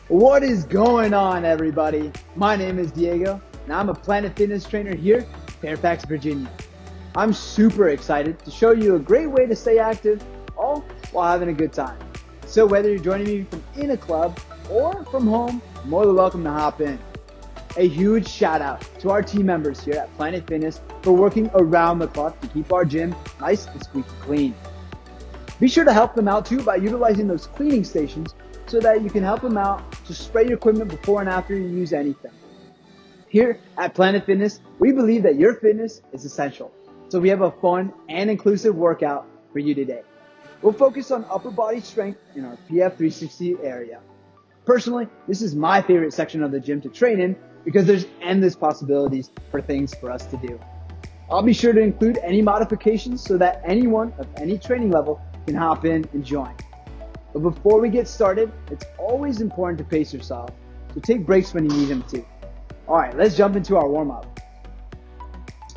What is going on, everybody? My name is Diego, and I'm a Planet Fitness trainer here in Fairfax, Virginia. I'm super excited to show you a great way to stay active, all while having a good time. So whether you're joining me from in a club or from home, you're more than welcome to hop in. A huge shout out to our team members here at Planet Fitness for working around the clock to keep our gym nice and squeaky clean. Be sure to help them out too by utilizing those cleaning stations so that you can help them out to spray your equipment before and after you use anything. Here at Planet Fitness, we believe that your fitness is essential. So we have a fun and inclusive workout for you today. We'll focus on upper body strength in our PF 360 area. Personally, this is my favorite section of the gym to train in because there's endless possibilities for things for us to do. I'll be sure to include any modifications so that anyone of any training level can hop in and join. But before we get started, it's always important to pace yourself, so take breaks when you need them to. All right, let's jump into our warm-up.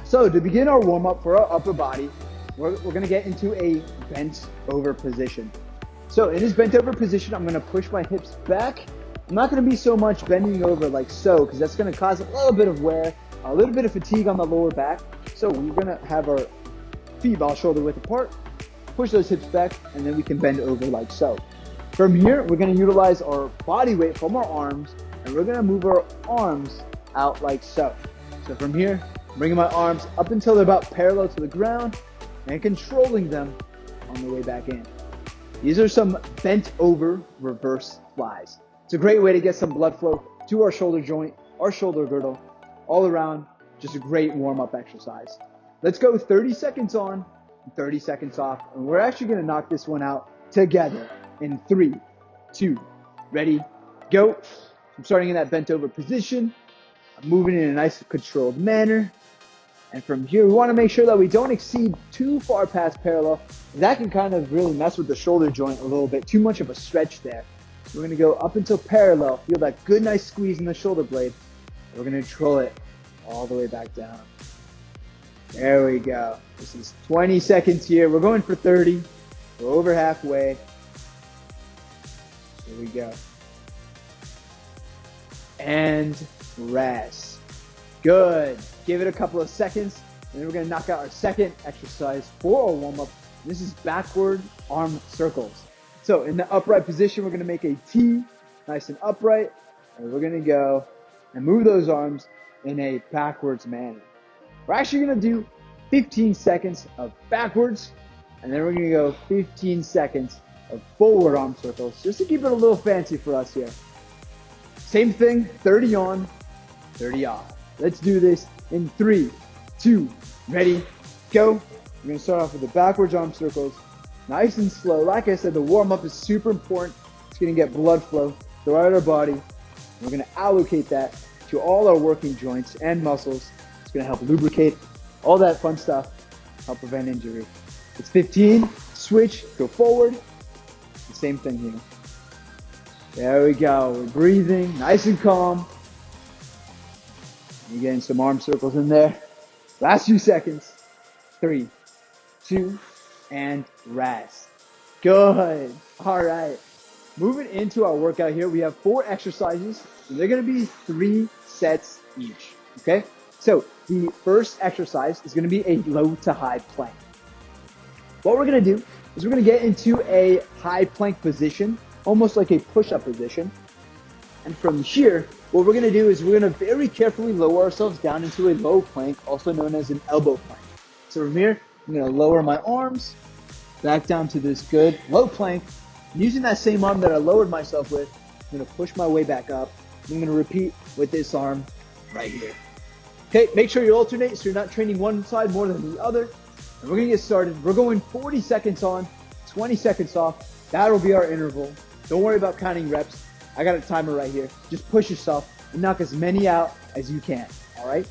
So to begin our warm-up for our upper body, we're gonna get into a bent over position. So in this bent over position, I'm gonna push my hips back. I'm not gonna be so much bending over like so, because that's gonna cause a little bit of wear, a little bit of fatigue on the lower back. So we're gonna have our feet ball shoulder width apart, push those hips back, and then we can bend over like so. From here, we're gonna utilize our body weight from our arms, and we're gonna move our arms out like so. So from here, bringing my arms up until they're about parallel to the ground, and controlling them on the way back in. These are some bent over reverse flies. It's a great way to get some blood flow to our shoulder joint, our shoulder girdle, all around, just a great warm-up exercise. Let's go 30 seconds on, 30 seconds off, and we're actually gonna knock this one out together in 3, 2, ready, go. I'm starting in that bent over position. I'm moving in a nice controlled manner. And from here, we wanna make sure that we don't exceed too far past parallel. That can kind of really mess with the shoulder joint a little bit, too much of a stretch there. We're gonna go up until parallel, feel that good nice squeeze in the shoulder blade. We're gonna control it all the way back down. There we go. This is 20 seconds here. We're going for 30. We're over halfway. Here we go. And rest. Good. Give it a couple of seconds, and then we're gonna knock out our second exercise for our warm-up. This is backward arm circles. So in the upright position, we're gonna make a T, nice and upright, and we're gonna go and move those arms in a backwards manner. We're actually gonna do 15 seconds of backwards, and then we're gonna go 15 seconds of forward arm circles, just to keep it a little fancy for us here. Same thing, 30 on, 30 off. Let's do this in 3, 2, ready, go. We're gonna start off with the backwards arm circles, nice and slow. Like I said, the warm-up is super important. It's gonna get blood flow throughout our body. We're gonna allocate that to all our working joints and muscles. It's gonna help lubricate, all that fun stuff, help prevent injury. It's 15, switch, go forward. The same thing here. There we go, we're breathing, nice and calm. You're getting some arm circles in there. Last few seconds. 3, 2, and rest. Good. All right. Moving into our workout here, we have 4 exercises, and they're gonna be 3 sets each, okay? So the first exercise is gonna be a low to high plank. What we're gonna do is we're gonna get into a high plank position, almost like a push-up position. And from here, what we're gonna do is we're gonna very carefully lower ourselves down into a low plank, also known as an elbow plank. So from here, I'm gonna lower my arms back down to this good low plank. And using that same arm that I lowered myself with, I'm gonna push my way back up. I'm gonna repeat with this arm right here. Okay, make sure you alternate so you're not training one side more than the other. And we're gonna get started. We're going 40 seconds on, 20 seconds off. That'll be our interval. Don't worry about counting reps. I got a timer right here. Just push yourself and knock as many out as you can, all right?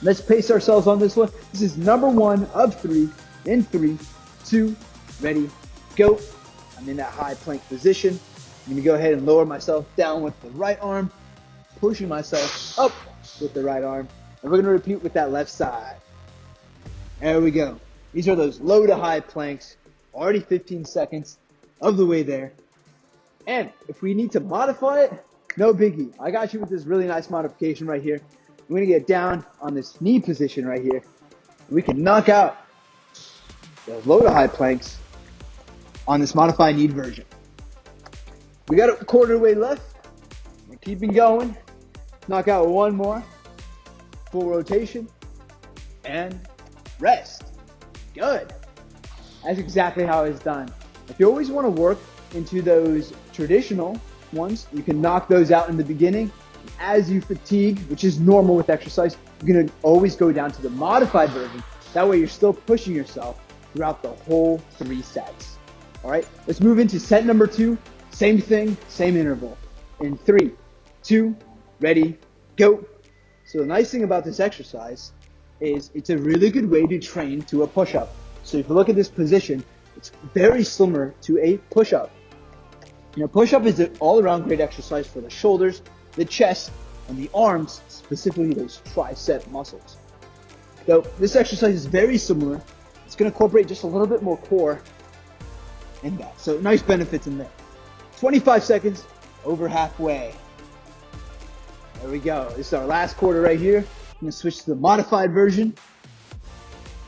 Let's pace ourselves on this one. This is number 1 of 3 in 3, 2, ready, go. I'm in that high plank position. I'm gonna go ahead and lower myself down with the right arm, pushing myself up with the right arm, and we're gonna repeat with that left side. There we go. These are those low to high planks, already 15 seconds of the way there. And if we need to modify it, no biggie. I got you with this really nice modification right here. We're gonna get down on this knee position right here. We can knock out those low to high planks on this modified knee version. We got a quarter way left. We're keeping going. Knock out one more. Full rotation. And rest. Good. That's exactly how it's done. If you always want to work into those traditional ones, you can knock those out in the beginning. As you fatigue, which is normal with exercise, you're going to always go down to the modified version. That way you're still pushing yourself throughout the whole 3 sets. All right, let's move into set number 2. Same thing, same interval. In 3, 2, ready, go. So the nice thing about this exercise is it's a really good way to train to a push-up. So if you look at this position, it's very similar to a push-up. You know, push-up is an all-around great exercise for the shoulders, the chest, and the arms, specifically those tricep muscles. So this exercise is very similar. It's going to incorporate just a little bit more core in that. So nice benefits in there. 25 seconds, over halfway. There we go. This is our last quarter right here. I'm going to switch to the modified version.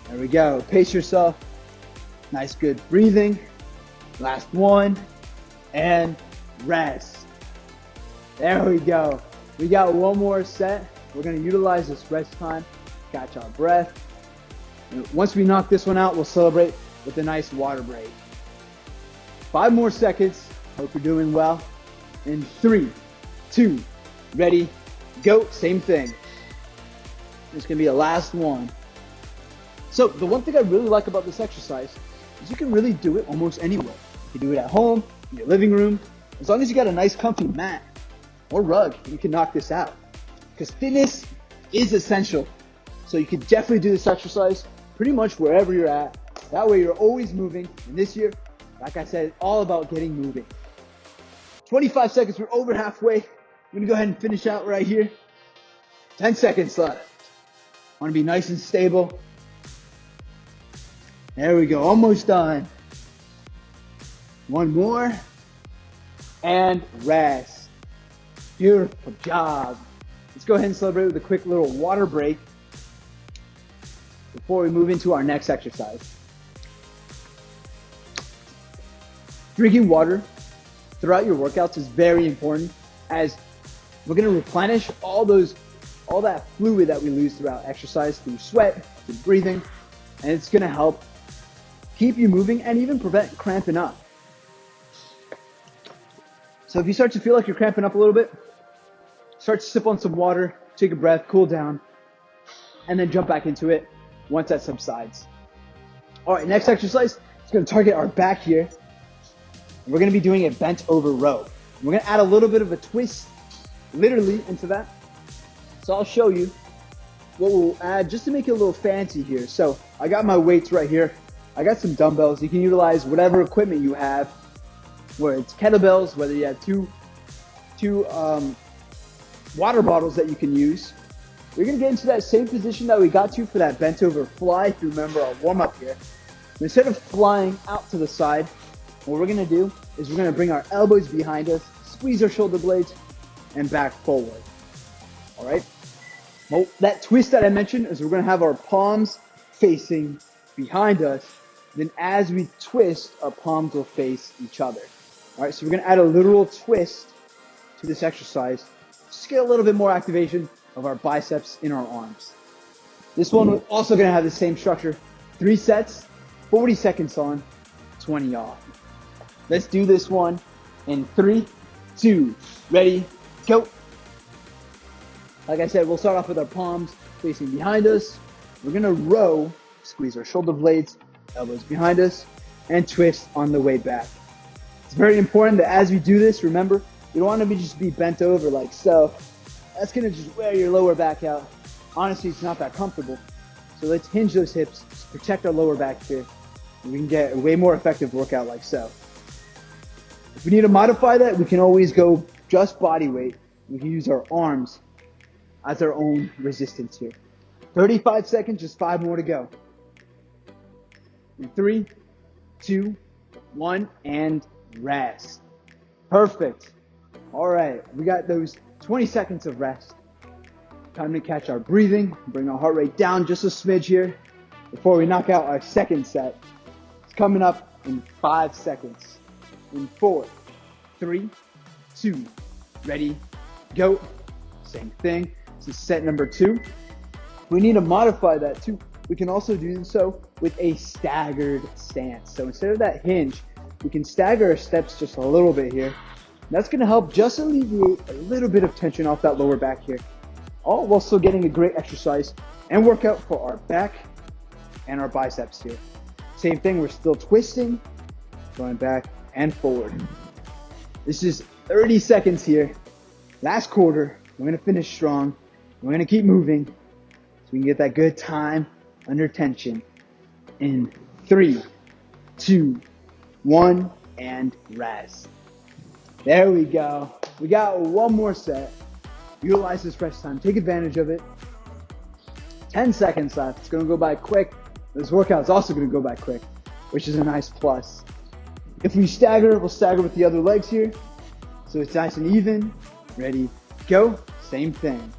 There we go. Pace yourself. Nice, good breathing. Last one. And rest. There we go. We got one more set. We're going to utilize this rest time. Catch our breath. And once we knock this one out, we'll celebrate with a nice water break. 5 more seconds. Hope you're doing well. In 3, 2, ready, go. Same thing. It's going to be the last one. So the one thing I really like about this exercise is you can really do it almost anywhere. You can do it at home, in your living room. As long as you got a nice comfy mat or rug, you can knock this out. Because fitness is essential. So you can definitely do this exercise pretty much wherever you're at. That way you're always moving. And this year, like I said, it's all about getting moving. 25 seconds, we're over halfway. I'm gonna go ahead and finish out right here. 10 seconds left. Wanna be nice and stable. There we go, almost done. One more. And rest. Beautiful job. Let's go ahead and celebrate with a quick little water break before we move into our next exercise. Drinking water throughout your workouts is very important, as we're going to replenish all that fluid that we lose throughout exercise through sweat, through breathing, and it's going to help keep you moving and even prevent cramping up. So if you start to feel like you're cramping up a little bit, start to sip on some water, take a breath, cool down, and then jump back into it once that subsides. All right, next exercise is going to target our back here. We're going to be doing a bent over row. We're going to add a little bit of a twist, literally, into that. So I'll show you what we'll add just to make it a little fancy here. So I got my weights right here. I got some dumbbells. You can utilize whatever equipment you have, where it's kettlebells, whether you have two water bottles that you can use. We're going to get into that same position that we got to for that bent over fly, if you remember our warm up here. Instead of flying out to the side, what we're going to do is we're going to bring our elbows behind us, squeeze our shoulder blades, and back forward. All right? Well, that twist that I mentioned is we're going to have our palms facing behind us. Then as we twist, our palms will face each other. All right, so we're going to add a literal twist to this exercise. Just get a little bit more activation of our biceps in our arms. This one is also going to have the same structure. 3 sets, 40 seconds on, 20 off. Let's do this one in 3, 2, ready, go. Like I said, we'll start off with our palms facing behind us. We're going to row, squeeze our shoulder blades, elbows behind us, and twist on the way back. It's very important that as we do this, remember, you don't want to just be bent over like so. That's going to just wear your lower back out. Honestly, it's not that comfortable. So let's hinge those hips, protect our lower back here, and we can get a way more effective workout like so. If we need to modify that, we can always go just body weight. We can use our arms as our own resistance here. 35 seconds, just 5 more to go. In 3, 2, 1, and rest. Perfect. All right, we got those 20 seconds of rest. Time to catch our breathing, bring our heart rate down just a smidge here before we knock out our second set. It's coming up in 5 seconds. In 4, 3, 2, ready, go. Same thing. This is set number 2. We need to modify that too. We can also do so with a staggered stance. So instead of that hinge, we can stagger our steps just a little bit here. That's going to help just alleviate a little bit of tension off that lower back here, all while still getting a great exercise and workout for our back and our biceps here. Same thing, we're still twisting, going back and forward. This is 30 seconds here. Last quarter, we're going to finish strong. We're going to keep moving so we can get that good time under tension. In 3, 2, 1, and rest. There we go. We got one more set. Utilize this rest time. Take advantage of it. 10 seconds left. It's going to go by quick. This workout is also going to go by quick, which is a nice plus. If we stagger, we'll stagger with the other legs here. So it's nice and even. Ready, go. Same thing.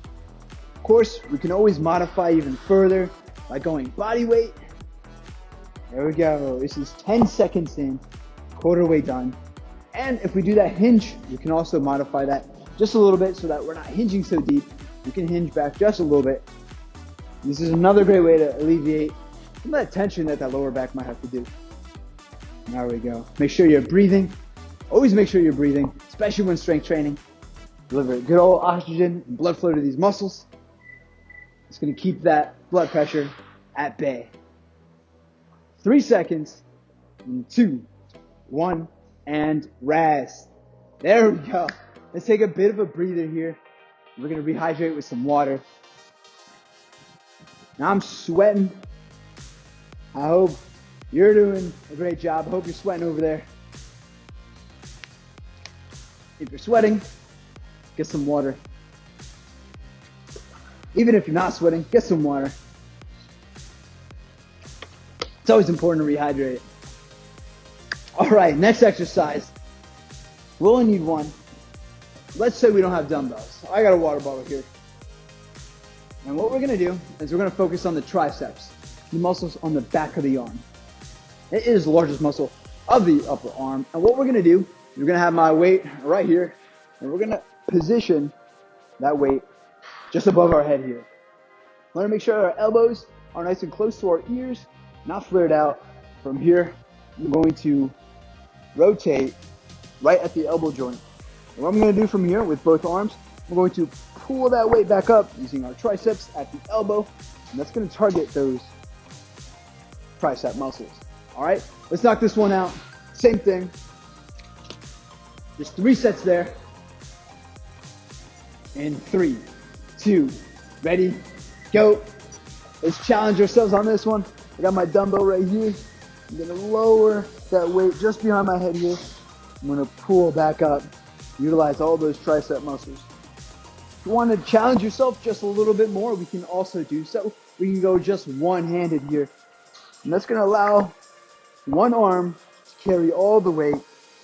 Of course, we can always modify even further by going body weight. There we go. This is 10 seconds in, quarter way done. And if we do that hinge, we can also modify that just a little bit so that we're not hinging so deep. We can hinge back just a little bit. This is another great way to alleviate some of that tension that lower back might have to do. There we go. Make sure you're breathing. Always make sure you're breathing, especially when strength training. Deliver good old oxygen and blood flow to these muscles. It's going to keep that blood pressure at bay. 3 seconds. 2, 1, and rest. There we go. Let's take a bit of a breather here. We're going to rehydrate with some water. Now I'm sweating. I hope you're doing a great job. I hope you're sweating over there. If you're sweating, get some water. Even if you're not sweating, get some water. It's always important to rehydrate. All right, next exercise. We only need one. Let's say we don't have dumbbells. I got a water bottle here. And what we're gonna do is we're gonna focus on the triceps, the muscles on the back of the arm. It is the largest muscle of the upper arm. And what we're gonna do, we're gonna have my weight right here, and we're gonna position that weight just above our head here. We wanna make sure our elbows are nice and close to our ears, not flared out. From here, I'm going to rotate right at the elbow joint. And what I'm going to do from here with both arms, we're going to pull that weight back up using our triceps at the elbow, and that's going to target those tricep muscles. All right, let's knock this one out. Same thing. Just 3 sets there. In 3, 2, ready, go. Let's challenge ourselves on this one. I got my dumbbell right here. I'm going to lower that weight just behind my head here. I'm going to pull back up. Utilize all those tricep muscles. If you want to challenge yourself just a little bit more, we can also do so. We can go just one-handed here. And that's going to allow one arm to carry all the weight.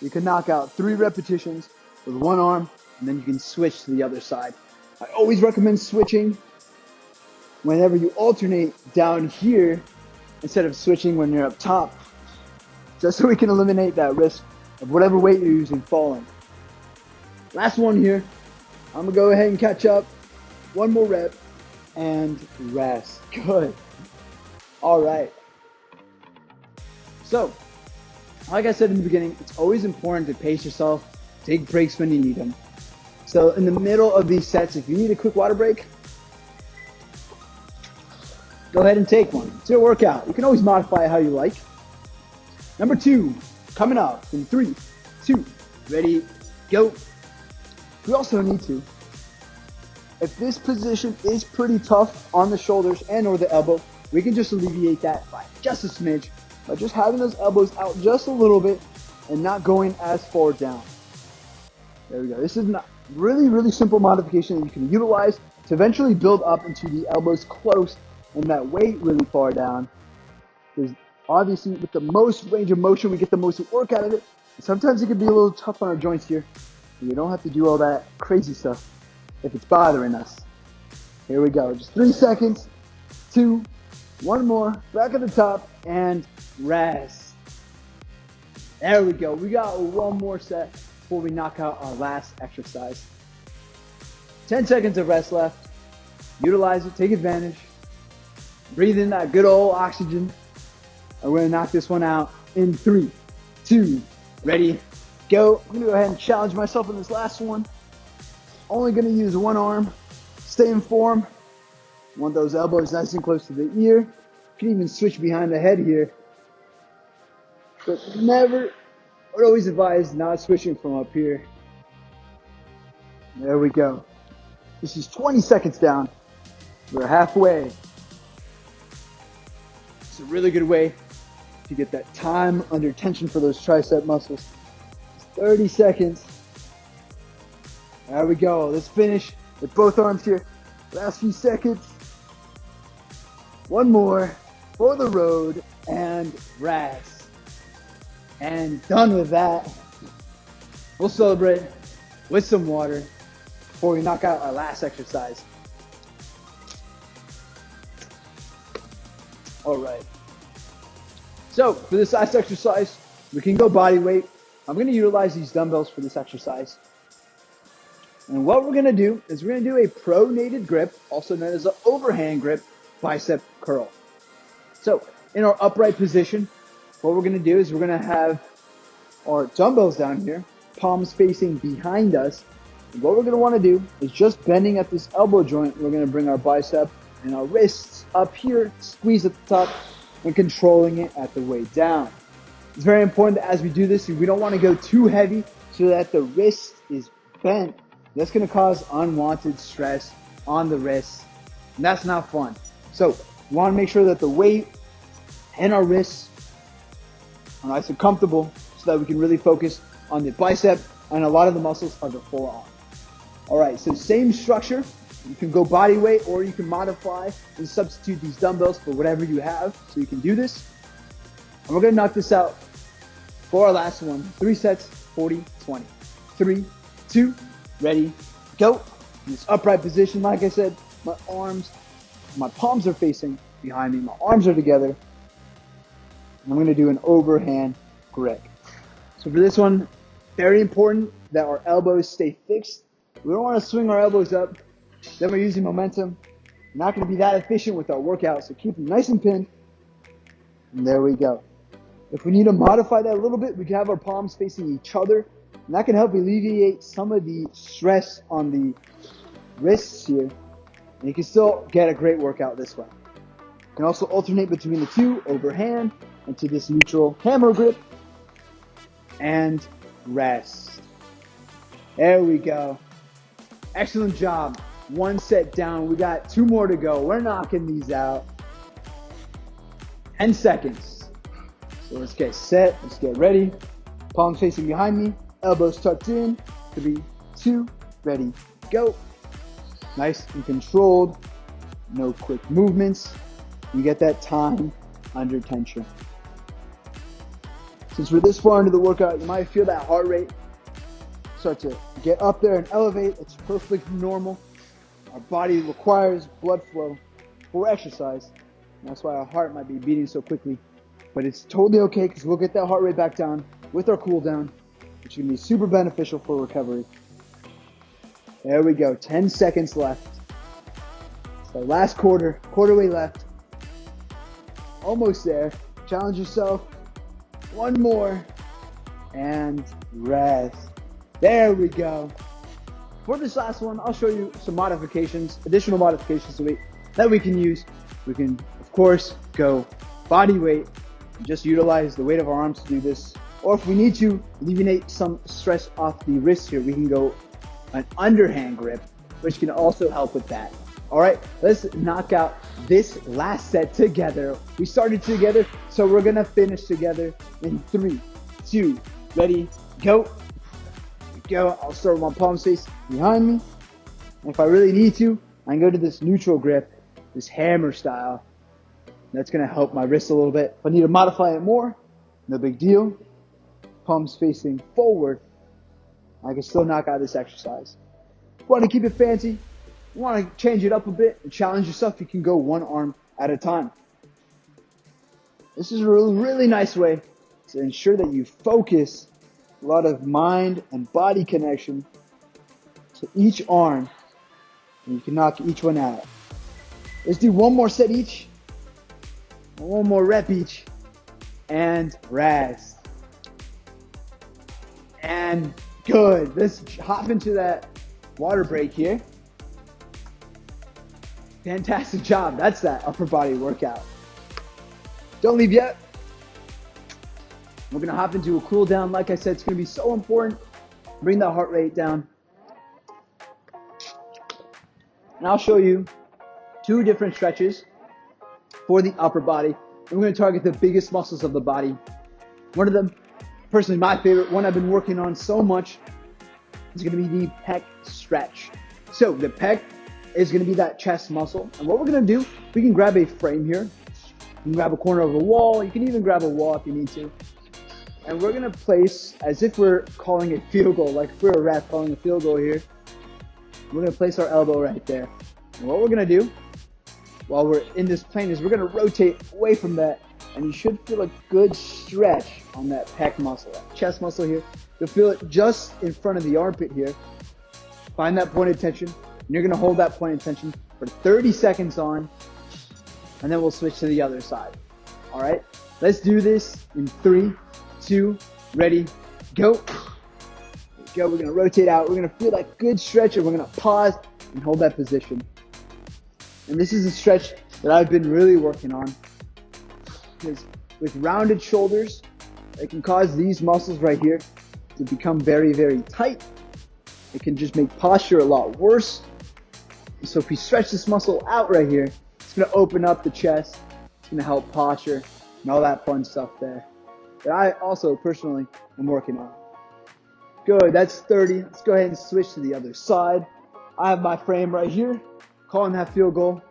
You can knock out 3 repetitions with one arm, and then you can switch to the other side. I always recommend switching whenever you alternate down here instead of switching when you're up top, just so we can eliminate that risk of whatever weight you're using falling. Last one here. I'm gonna go ahead and catch up. One more rep and rest. Good. All right. So, like I said in the beginning, it's always important to pace yourself, take breaks when you need them. So in the middle of these sets, if you need a quick water break, go ahead and take one. It's your workout. You can always modify it how you like. Number 2, coming up in 3, 2, ready, go. We also need to, if this position is pretty tough on the shoulders and or the elbow, we can just alleviate that by just a smidge, by just having those elbows out just a little bit and not going as far down. There we go. This is a really simple modification that you can utilize to eventually build up into the elbows close and that weight really far down. Because obviously with the most range of motion, we get the most work out of it. Sometimes it can be a little tough on our joints here. We don't have to do all that crazy stuff if it's bothering us. Here we go. Just 3 seconds. 2, 1 more. Back at the top and rest. There we go. We got one more set before we knock out our last exercise. 10 seconds of rest left. Utilize it. Take advantage. Breathe in that good old oxygen. And we're going to knock this one out in 3, 2, ready, go. I'm going to go ahead and challenge myself in this last one. Only going to use one arm. Stay in form. Want those elbows nice and close to the ear. You can even switch behind the head here. But never, I would always advise not switching from up here. There we go. This is 20 seconds down. We're halfway. It's a really good way to get that time under tension for those tricep muscles. It's 30 seconds. There we go. Let's finish with both arms here. Last few seconds. One more for the road and rest. And done with that. We'll celebrate with some water before we knock out our last exercise. All right. So for this last exercise, we can go body weight. I'm going to utilize these dumbbells for this exercise. And what we're going to do is we're going to do a pronated grip, also known as an overhand grip, bicep curl. So in our upright position, what we're going to do is we're going to have our dumbbells down here, palms facing behind us. And what we're going to want to do is just bending at this elbow joint, we're going to bring our bicep and our wrists up here, squeeze at the top, and controlling it at the way down. It's very important that as we do this, we don't want to go too heavy so that the wrist is bent. That's going to cause unwanted stress on the wrist, and that's not fun. So we want to make sure that the weight and our wrists are nice and comfortable so that we can really focus on the bicep and a lot of the muscles of the forearm. All right, so same structure. You can go body weight or you can modify and substitute these dumbbells for whatever you have. So you can do this. And we're going to knock this out for our last one. 3 sets, 40, 20. 3, 2, ready, go. In this upright position, like I said, my palms are facing behind me. My arms are together. And I'm going to do an overhand grip. So for this one, very important that our elbows stay fixed. We don't want to swing our elbows up. Then we're using momentum. We're not going to be that efficient with our workout, so keep them nice and pinned. And there we go. If we need to modify that a little bit, we can have our palms facing each other. And that can help alleviate some of the stress on the wrists here. And you can still get a great workout this way. You can also alternate between the two, overhand, into this neutral hammer grip. And rest. There we go. Excellent job. 1 set down. We got 2 more to go. We're knocking these out. 10 seconds. So let's get set. Let's get ready. Palms facing behind me. Elbows tucked in. 3, 2, ready, go. Nice and controlled. No quick movements. You get that time under tension. Since we're this far into the workout, you might feel that heart rate start to get up there and elevate. It's perfectly normal. Our body requires blood flow for exercise. And that's why our heart might be beating so quickly. But it's totally okay because we'll get that heart rate back down with our cool down, which is going to be super beneficial for recovery. There we go. 10 seconds left. So last quarter way left. Almost there. Challenge yourself. 1 more. And rest. There we go. For this last one, I'll show you some modifications, additional modifications that we can use. We can, of course, go body weight and just utilize the weight of our arms to do this. Or if we need to alleviate some stress off the wrists here, we can go an underhand grip, which can also help with that. All right, let's knock out this last set together. We started together, so we're gonna finish together in 3, 2, ready, go. Go. I'll start with my palms face behind me. And if I really need to, I can go to this neutral grip, this hammer style. That's gonna help my wrist a little bit. If I need to modify it more, no big deal. palms facing forward, I can still knock out this exercise. If you want to keep it fancy, you want to change it up a bit and challenge yourself, you can go one arm at a time. This is a really nice way to ensure that you focus a lot of mind and body connection to each arm, and you can knock each one out. Let's do one more set each, one more rep each, and rest. And good. Let's hop into that water break here. Fantastic job. That's that upper body workout. Don't leave yet. We're going to hop into a cool down. Like I said, it's going to be so important. Bring that heart rate down. And I'll show you 2 different stretches for the upper body. And we're going to target the biggest muscles of the body. One of them, personally my favorite, one I've been working on so much, is going to be the pec stretch. So the pec is going to be that chest muscle. And what we're going to do, we can grab a frame here. You can grab a corner of a wall. You can even grab a wall if you need to. And we're going to place, as if we're calling a field goal, like if we're a ref calling a field goal here, we're going to place our elbow right there. And what we're going to do while we're in this plane is we're going to rotate away from that. And you should feel a good stretch on that pec muscle, that chest muscle here. You'll feel it just in front of the armpit here. Find that point of tension. And you're going to hold that point of tension for 30 seconds on. And then we'll switch to the other side. All right, let's do this in 3, 2, ready, go. There we go. We're gonna rotate out. We're gonna feel that good stretch, and we're gonna pause and hold that position. And this is a stretch that I've been really working on, because with rounded shoulders, it can cause these muscles right here to become very tight. It can just make posture a lot worse. So if we stretch this muscle out right here, it's going to open up the chest. It's going to help posture and all that fun stuff there that I also personally am working on. Good, that's 30. Let's go ahead and switch to the other side. I have my frame right here, calling that field goal.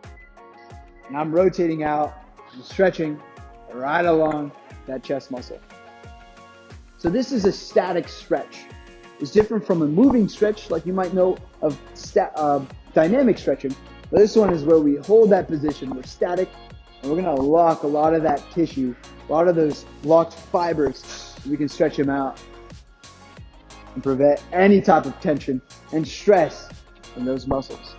And I'm rotating out and stretching right along that chest muscle. So this is a static stretch. It's different from a moving stretch like you might know of dynamic stretching. But this one is where we hold that position, we're static, and we're gonna lock a lot of that tissue, a lot of those locked fibers. We can stretch them out and prevent any type of tension and stress in those muscles.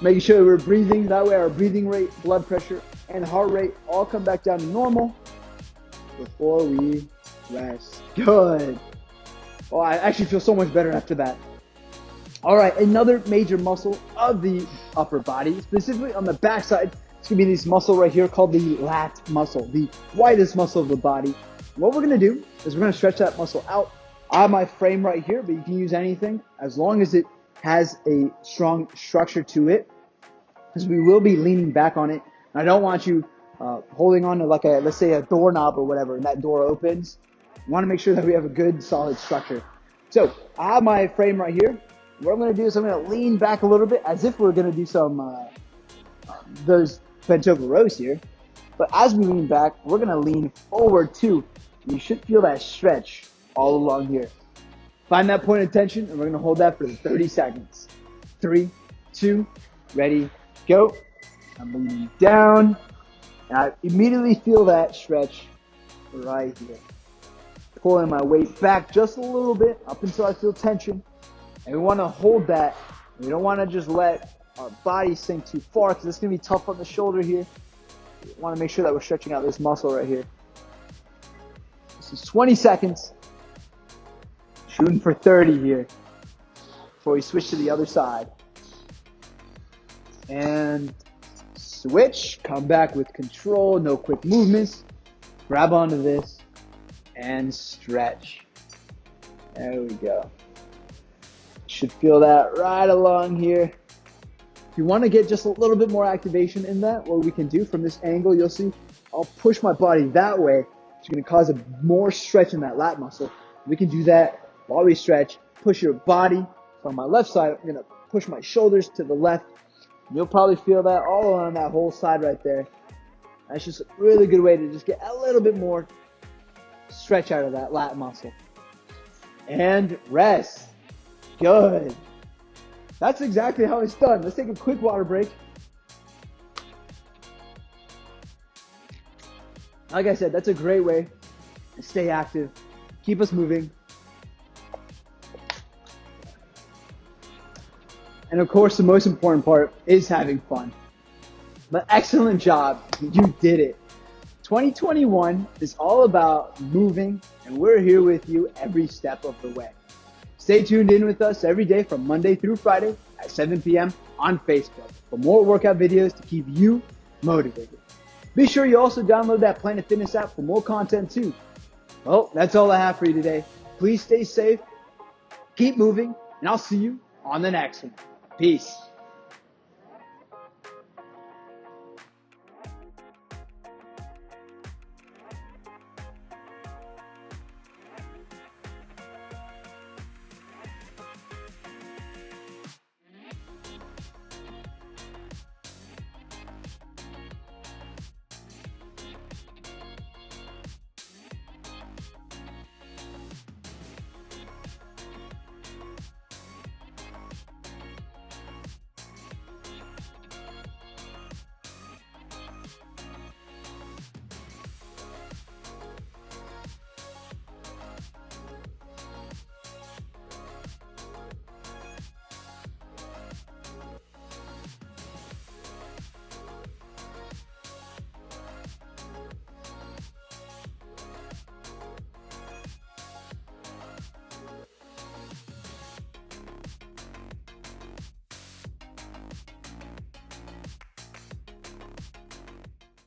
Making sure that we're breathing, that way our breathing rate, blood pressure, and heart rate all come back down to normal before we rest. Good. Oh, I actually feel so much better after that. All right, another major muscle of the upper body, specifically on the backside, it's gonna be this muscle right here called the lat muscle, the widest muscle of the body. What we're gonna do is we're gonna stretch that muscle out. I have my frame right here, but you can use anything as long as it has a strong structure to it, because we will be leaning back on it. And I don't want you holding on to like let's say a doorknob or whatever, and that door opens. We wanna make sure that we have a good solid structure. So I have my frame right here. What I'm going to do is I'm going to lean back a little bit as if we're going to do some those bent over rows here. But as we lean back, we're going to lean forward too. You should feel that stretch all along here. Find that point of tension, and we're going to hold that for 30 seconds. 3, 2, ready, go. I'm leaning down, and I immediately feel that stretch right here. Pulling my weight back just a little bit up until I feel tension. And we want to hold that. We don't want to just let our body sink too far, because it's going to be tough on the shoulder here. We want to make sure that we're stretching out this muscle right here. This is 20 seconds. Shooting for 30 here before we switch to the other side. And switch. Come back with control. No quick movements. Grab onto this and stretch. There we go. Should feel that right along here. If you want to get just a little bit more activation in that, what we can do from this angle, you'll see I'll push my body that way. It's going to cause a more stretch in that lat muscle. We can do that while we stretch. Push your body. So on my left side, I'm going to push my shoulders to the left. You'll probably feel that all along that whole side right there. That's just a really good way to just get a little bit more stretch out of that lat muscle. And rest. Good. That's exactly how it's done. Let's take a quick water break. Like I said, that's a great way to stay active, keep us moving. And of course, the most important part is having fun. But excellent job. You did it. 2021 is all about moving, and we're here with you every step of the way. Stay tuned in with us every day from Monday through Friday at 7 p.m. on Facebook for more workout videos to keep you motivated. Be sure you also download that Planet Fitness app for more content too. Well, that's all I have for you today. Please stay safe, keep moving, and I'll see you on the next one. Peace.